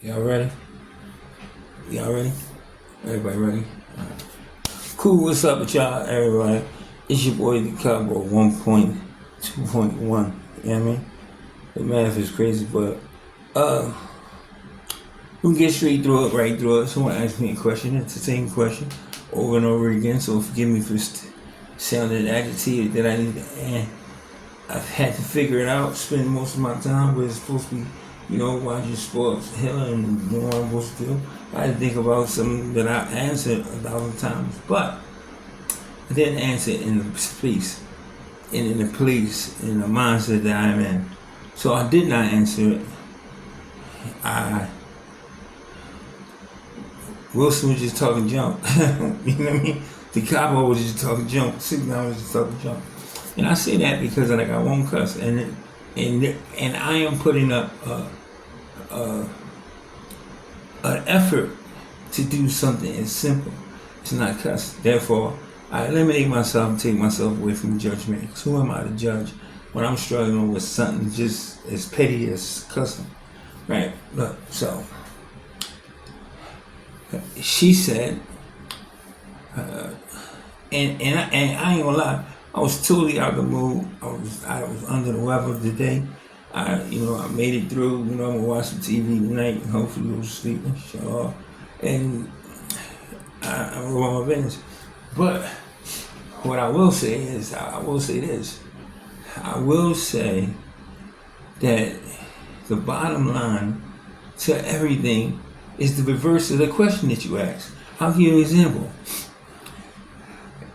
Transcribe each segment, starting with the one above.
Y'all ready? Y'all ready? Everybody ready? Right. Cool, what's up with y'all, everybody? It's your boy Decopbo 1.2.1. You know what I mean? The math is crazy, but we'll get straight through it, right through it. Someone asked me a question, it's the same question over and over again, so forgive me for sounding agitated that I need to I've had to figure it out, spend most of my time where it's supposed to be, watching sports, healing, and doing what I'm supposed to do. I had to think about something that I answered 1,000 times, but I didn't answer it in the space, and in the place, in the mindset that I'm in. So I did not answer it. Wilson was just talking junk. You know what I mean? Decopbo was just talking junk. 6 9 was just talking junk. And I say that because I won't cuss, and I am putting up an effort to do something as simple as not cuss. Therefore, I eliminate myself and take myself away from judgment. Because who am I to judge when I'm struggling with something just as petty as cussing? Right? Look, so she said, and I ain't gonna lie, I was totally out of the mood. I was under the weather today. I made it through. I'm gonna watch some TV tonight and hopefully go to sleep and shut off. And I run my business. But what I will say is, I will say this. I will say that the bottom line to everything is the reverse of the question that you asked. I'll give you an example.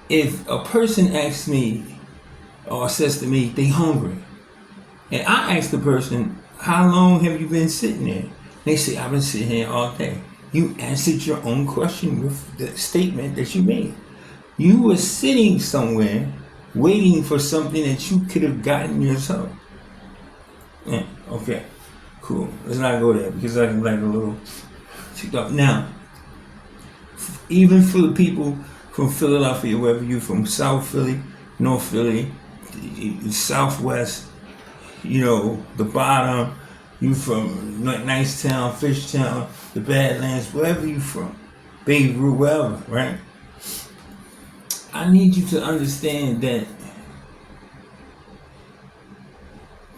If a person asks me or says to me they hungry, and I ask the person, how long have you been sitting there? They say, I've been sitting here all day. You answered your own question with the statement that you made. You were sitting somewhere waiting for something that you could have gotten yourself. Yeah, okay, cool. Let's not go there because I'm like a little ticked up. Now, even for the people from Philadelphia, whether you're from South Philly, North Philly, Southwest, the bottom, you from Nicetown, Fishtown, the Badlands, wherever you from, Beirut, wherever, right? I need you to understand that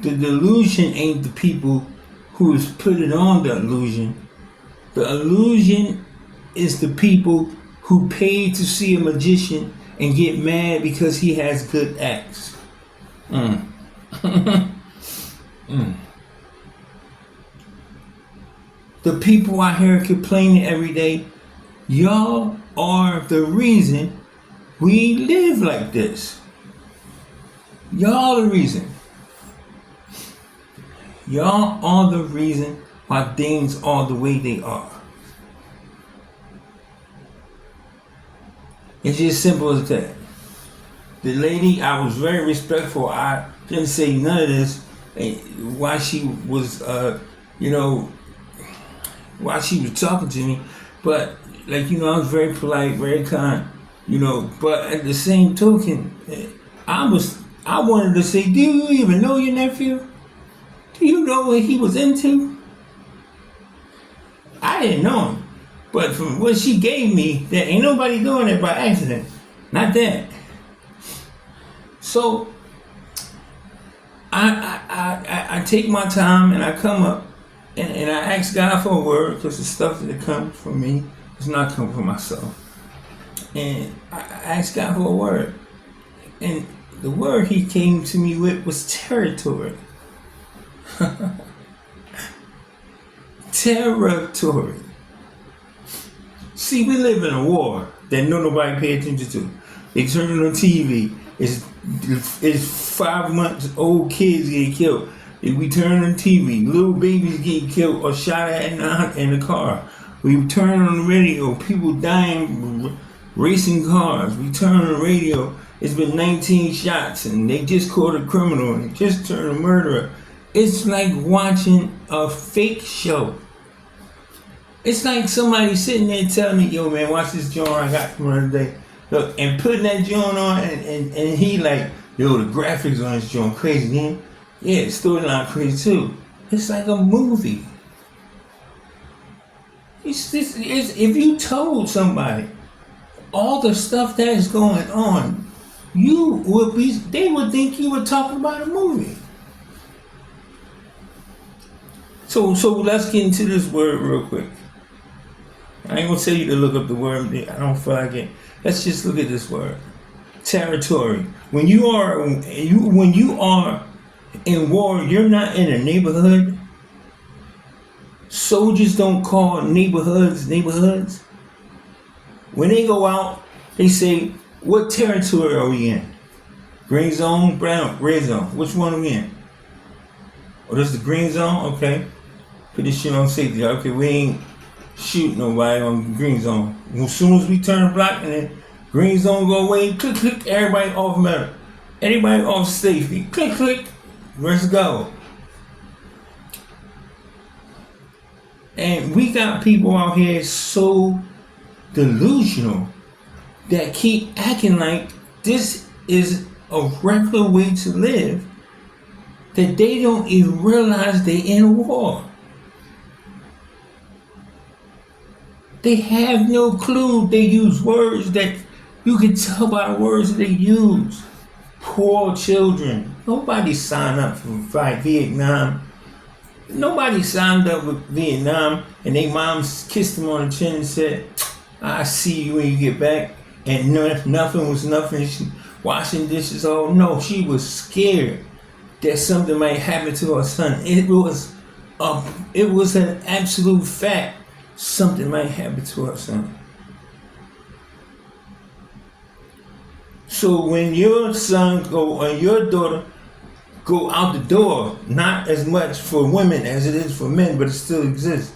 the delusion ain't the people who is putting on the illusion. The illusion is the people who paid to see a magician and get mad because he has good acts. The people out here complaining every day, y'all are the reason we live like this. Y'all the reason. Y'all are the reason why things are the way they are. It's just simple as that. The lady, I was very respectful. I didn't say none of this. While she was, while she was talking to me, but I was very polite, very kind, But at the same token, I wanted to say, do you even know your nephew? Do you know what he was into? I didn't know him. But from what she gave me, there ain't nobody doing it by accident. Not that. So I take my time and I come up and I ask God for a word because the stuff that comes from me does not come from myself. And I asked God for a word. And the word he came to me with was territory. Territory. See, we live in a war that nobody pay attention to. They turn it on TV. It's 5 months old kids get killed. If we turn on TV, little babies get killed or shot at in the car. We turn on the radio, people dying, racing cars. We turn on the radio, it's been 19 shots and they just caught a criminal and they just turned a murderer. It's like watching a fake show. It's like somebody sitting there telling me, yo man, watch this joint I got from the other day. Look, and putting that joint on and he like, yo, the graphics on this joint crazy, man. Yeah, the storyline crazy too. It's like a movie. If you told somebody all the stuff that is going on, they would think you were talking about a movie. So let's get into this word real quick. I ain't gonna tell you to look up the word. I don't feel like it. Let's just look at this word. Territory. When you are in war, you're not in a neighborhood. Soldiers don't call neighborhoods. When they go out, they say, "What territory are we in? Green zone, brown, red zone. Which one are we in?" Oh, that's the green zone. Okay, put this shit on safety. Okay, we ain't shoot nobody on green zone. As soon as we turn black and then green zone go away, click, everybody off metal. Everybody off safety. Click, let's go. And we got people out here so delusional that keep acting like this is a regular way to live that they don't even realize they in a war. They have no clue. They use words that you can tell by the words that they use. Poor children. Nobody signed up for fight Vietnam. Nobody signed up with Vietnam and their moms kissed them on the chin and said, "I see you when you get back." And nothing was nothing. She washing dishes. Oh no, she was scared that something might happen to her son. It was an absolute fact. Something might happen to her son. So when your son or your daughter go out the door, not as much for women as it is for men, but it still exists.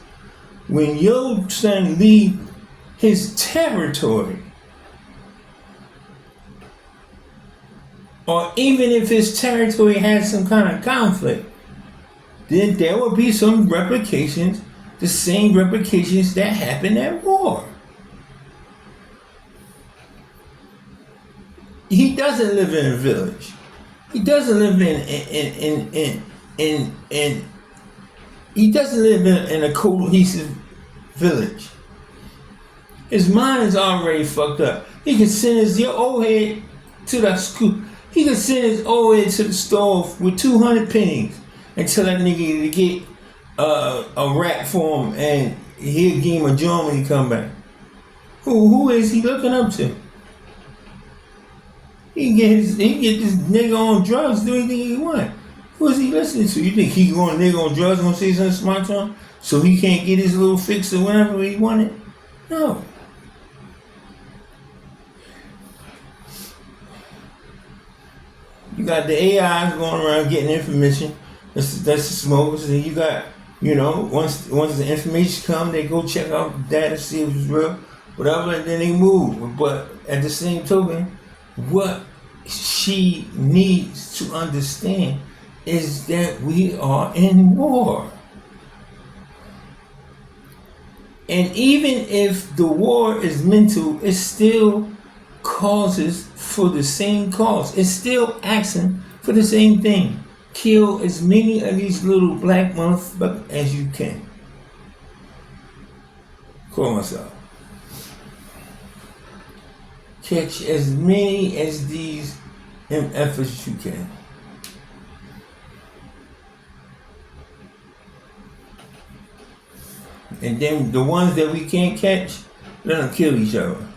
When your son leave his territory, or even if his territory has some kind of conflict, then there will be some replications, the same replications that happen at war. He doesn't live in a village. He doesn't live he doesn't live in a cohesive village. His mind is already fucked up. He can send your old head to the school. He can send his old head to the store with 200 pennies and tell that nigga to get a rack for him and he'll give him a joint when he come back. Who is he looking up to? He get this nigga on drugs, do anything he want. Who is he listening to? You think he going nigga on drugs gonna say something smart to him so he can't get his little fix or whatever he wanted? No. You got the AIs going around getting information. That's the smokers, and you got, once the information come, they go check out the data, see if it's real, whatever, and then they move. But at the same token, what she needs to understand is that we are in war. And even if the war is mental, it still causes for the same cause. It's still asking for the same thing. Kill as many of these little black motherfuckers as you can. Call myself. Catch as many as these MFs as you can. And then the ones that we can't catch, let them kill each other.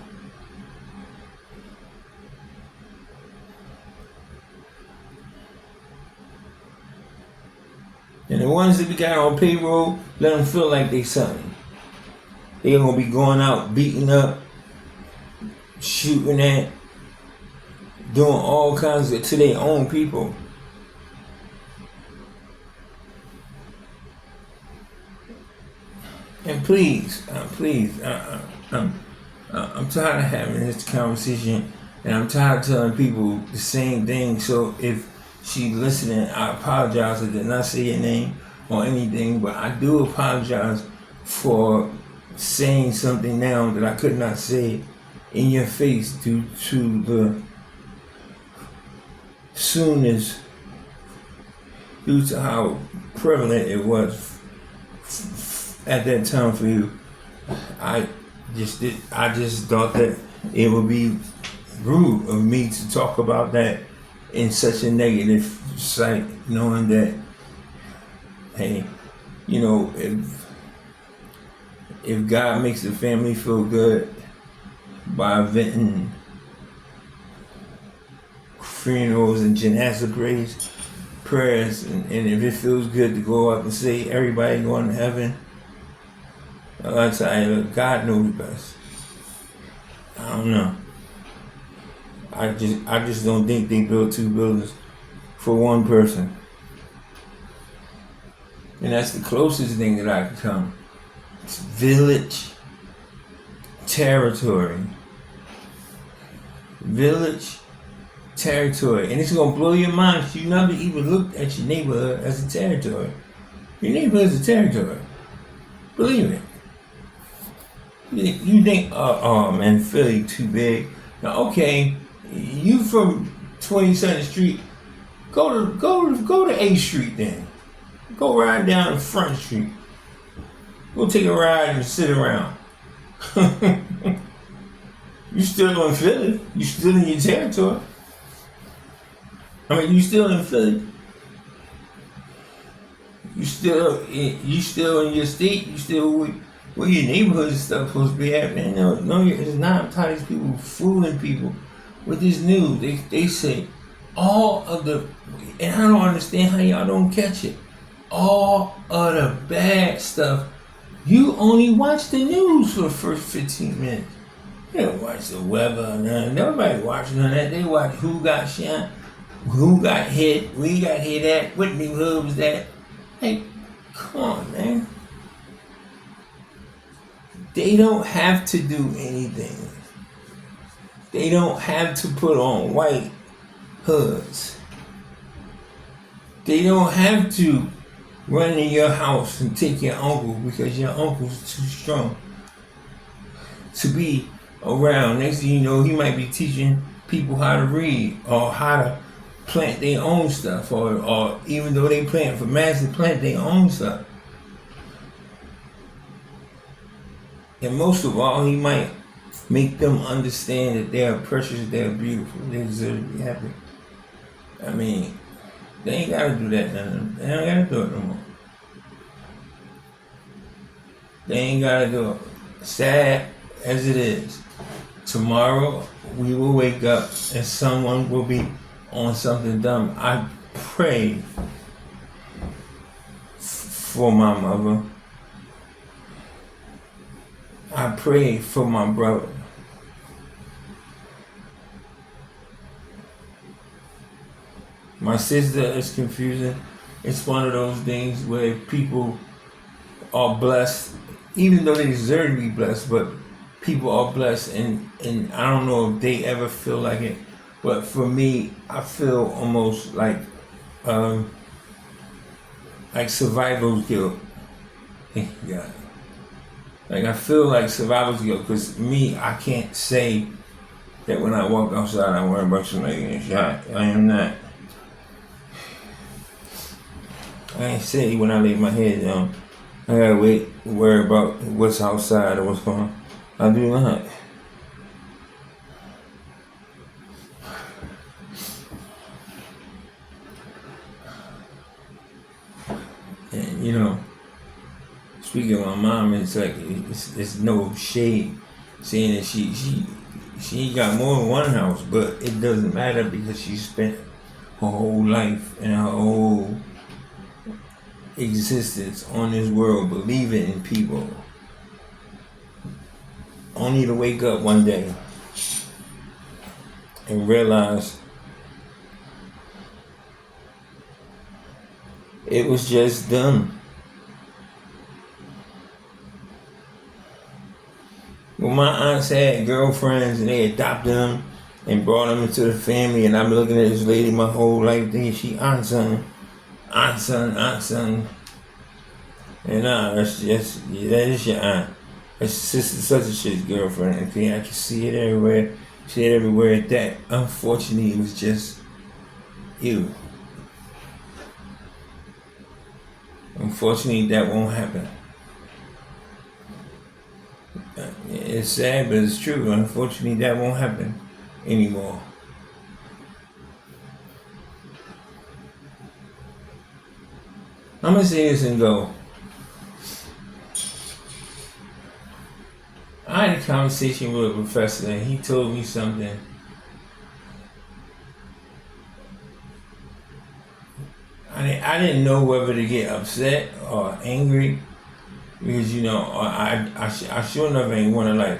And the ones that we got on payroll, let them feel like they something. They're gonna be going out beating up, shooting at, doing all kinds of to their own people. And please, I'm tired of having this conversation, and I'm tired of telling people the same thing. So if she's listening, I apologize. I did not say your name or anything, but I do apologize for saying something now that I could not say in your face due to the soonness, due to how prevalent it was at that time for you. I I just thought that it would be rude of me to talk about that in such a negative sight, knowing that, hey, if God makes the family feel good by inventing funerals and janazah prayers, and if it feels good to go up and say everybody going to heaven, I tell you, God knows best. I don't know. I just don't think they built two buildings for one person. And that's the closest thing that I can come. It's village territory. Village territory. And it's gonna blow your mind if you never even looked at your neighborhood as a territory. Your neighborhood is a territory. Believe it. You think, oh man, Philly too big. Now, okay, you from 22nd Street, go to 8th Street then. Go ride down Front Street. Go take a ride and sit around. You still in Philly. You still in your territory. I mean, you still in Philly. You still in your state. You still where your neighborhood and stuff supposed to be at. Man, no, it's not. I'm tired of these people fooling people with this news. They say all of the, and I don't understand how y'all don't catch it. All of the bad stuff. You only watch the news for the first 15 minutes. You don't watch the weather. Nobody watching none of that. They watch who got shot, who got hit, where you got hit at, what neighborhood was that. Hey, come on, man. They don't have to do anything. They don't have to put on white hoods. They don't have to run in your house and take your uncle because your uncle's too strong to be around. Next thing you know, he might be teaching people how to read or how to plant their own stuff, or even though they plant for mass, to plant their own stuff. And most of all, he might make them understand that they are precious, they are beautiful, they deserve to be happy. I mean, they ain't gotta do that now. They ain't gotta do it no more. They ain't gotta do it. Sad as it is, tomorrow we will wake up and someone will be on something dumb. I pray for my mother. I pray for my brother. My sister is confusing. It's one of those things where people are blessed, even though they deserve to be blessed, but people are blessed, and I don't know if they ever feel like it, but for me, I feel almost like survival's guilt. Yeah. Like I feel like survival's guilt, because me, I can't say that when I walk outside I worry about somebody getting shot. I am not. I ain't say when I lay my head down, I gotta worry about what's outside or what's going on. I do not. And speaking of my mom, it's like it's no shade saying that she got more than one house, but it doesn't matter because she spent her whole life and her whole existence on this world believing in people, only to wake up one day and realize it was just them. Well, my aunts had girlfriends and they adopted them and brought them into the family, and I've been looking at this lady my whole life thinking she aunt son. And that's just, that is your aunt. That's sister such a shit's girlfriend. Okay, I can see it everywhere. See it everywhere. That, unfortunately, it was just you. Unfortunately, that won't happen. It's sad, but it's true. Unfortunately, that won't happen anymore. I'm gonna say this and go. I had a conversation with a professor, and he told me something. I didn't know whether to get upset or angry because I sure enough ain't want to like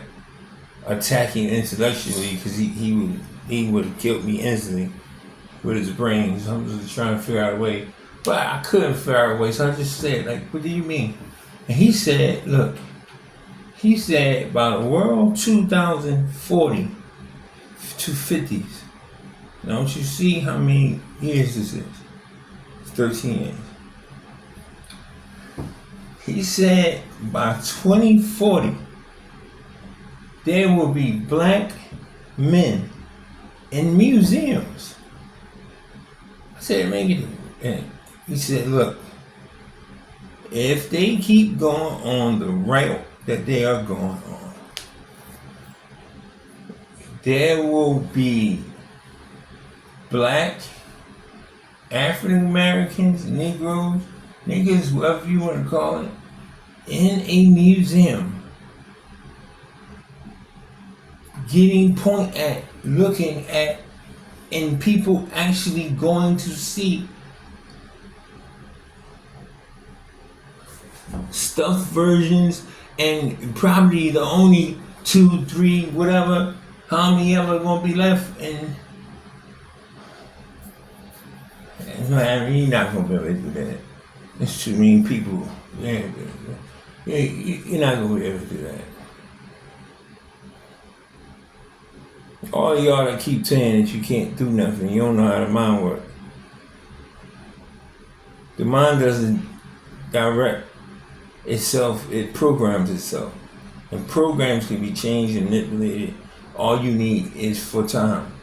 attack him intellectually because he would have killed me instantly with his brains. I was just trying to figure out a way, but I couldn't figure out a way. So I just said, like, "What do you mean?" And he said, "Look," he said, "by the world 2040 to 50s. Now, don't you see how many years this is? It's 13 years." He said by 2040, there will be black men in museums. I said, "Man," and he said, "Look, if they keep going on the route that they are going on, there will be black, African Americans, Negroes, niggas, whatever you want to call it, in a museum, getting point at, looking at, and people actually going to see stuffed versions, and probably the only 2, 3, whatever, how many ever gonna be left, and man, you're not gonna be able to do that. There's too many people. Yeah, you're not gonna be able to do that. All y'all that keep saying that you can't do nothing, you don't know how the mind works. The mind doesn't direct itself, it programs itself. And programs can be changed and manipulated. All you need is for time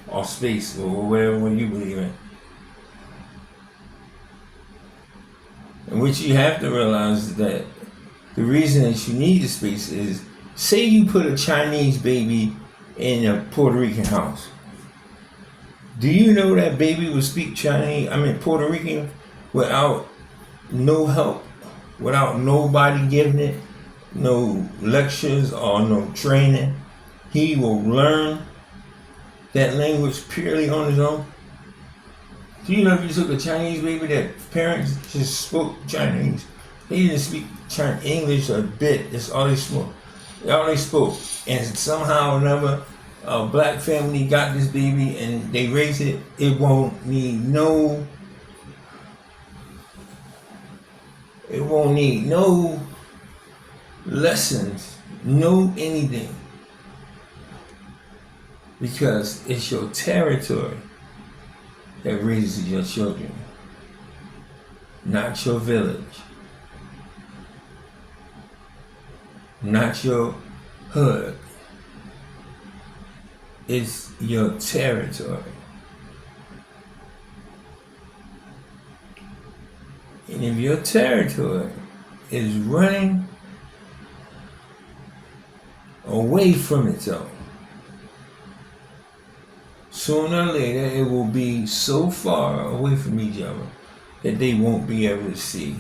or space or whatever one you believe in. And what you have to realize is that the reason that you need the space is, say you put a Chinese baby in a Puerto Rican house. Do you know that baby will speak Puerto Rican without no help, without nobody giving it no lectures or no training? He will learn that language purely on his own. Do you know if you took a Chinese baby that parents just spoke Chinese, they didn't speak English a bit, that's all they spoke. All they spoke. And somehow or another, a black family got this baby and they raised it, it won't need no lessons, no anything. Because it's your territory that raises your children, not your village, not your hood. It's your territory. And if your territory is running away from itself, sooner or later it will be so far away from each other that they won't be able to see.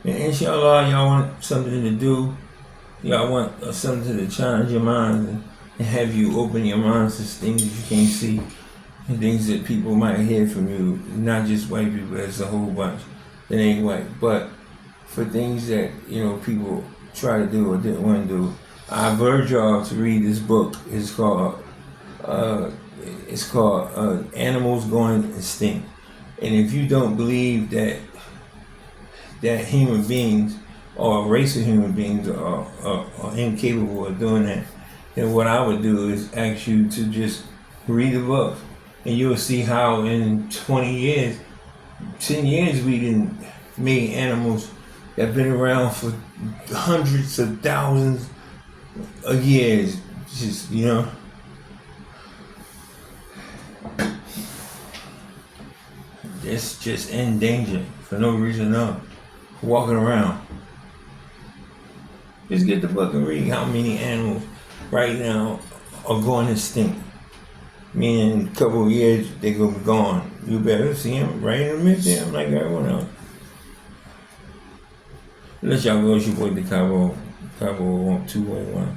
And inshallah, y'all want something to do. Y'all want something to challenge your minds and have you open your minds to things that you can't see and things that people might hear from you. Not just white people, it's a whole bunch that ain't white. But for things that, people try to do or didn't want to do, I urge y'all to read this book. It's called Animals Going Extinct. And if you don't believe that human beings or a race of human beings are incapable of doing that, then what I would do is ask you to just read the book, and you'll see how in 20 years, 10 years, we didn't made animals that have been around for hundreds of thousands of years. Just, that's just in danger for no reason at all. Walking around. Just get the book and read how many animals right now are going extinct. Meaning in a couple of years they gonna be gone. You better see them right in the midst of them like everyone else. Let y'all go, it's your boy Decopbo 2.1.